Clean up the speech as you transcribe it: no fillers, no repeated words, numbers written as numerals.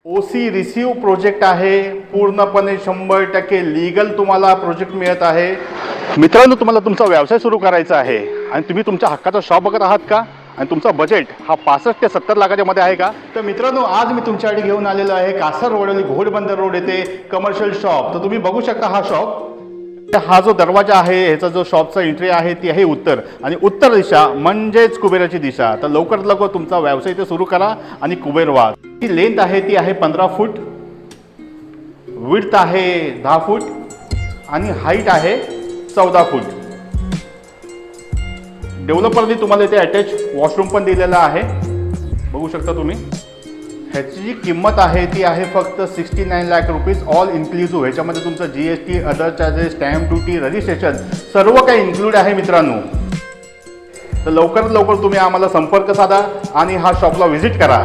OC receive project आहे, पूर्णपणे 100% legal तुम्हाला प्रोजेक्ट मिळत आहे। मित्रांनो, तुम्हाला तुमचा व्यवसाय सुरू करायचा आहे आणि तुम्ही तुमच्या हक्काचा शॉप बघत आहात का आणि तुमचा बजेट हा 65 ते 70 लाखाच्या मध्ये आहे का? तर मित्रांनो, आज मी तुमच्यासाठी घेऊन आलेलो आहे कासार रोडवली घोडबंदर रोड येथे कमर्शियल शॉप। तर तुम्ही बघू शकता हा शॉप, हा जो दरवाजा आहे ह्याचा जो शॉपचा एंट्री आहे ती आहे उत्तर, आणि उत्तर दिशा म्हणजेच कुबेराची दिशा। तर लवकरात लवकर तुमचा व्यवसाय इथे सुरू करा आणि कुबेर व्हा। ती लेंथ आहे ती आहे 15 फूट, विड्थ आहे 10 फूट आणि हाईट आहे 14 फूट। डेव्हलपरने तुम्हाला इथे अटॅच वॉशरूम पण दिलेला आहे, बघू शकता तुम्ही। ह्याची जी किंमत आहे ती आहे फक्त 69 लाख रुपीज, ऑल इन्क्लुसिव्ह। ह्याच्यामध्ये तुमचं GST, other charges, stamp duty, registration सर्व काही इन्क्लूड आहे मित्रांनो। तर लवकरात लवकर तुम्ही आम्हाला संपर्क साधा आणि हा शॉपला व्हिजिट करा।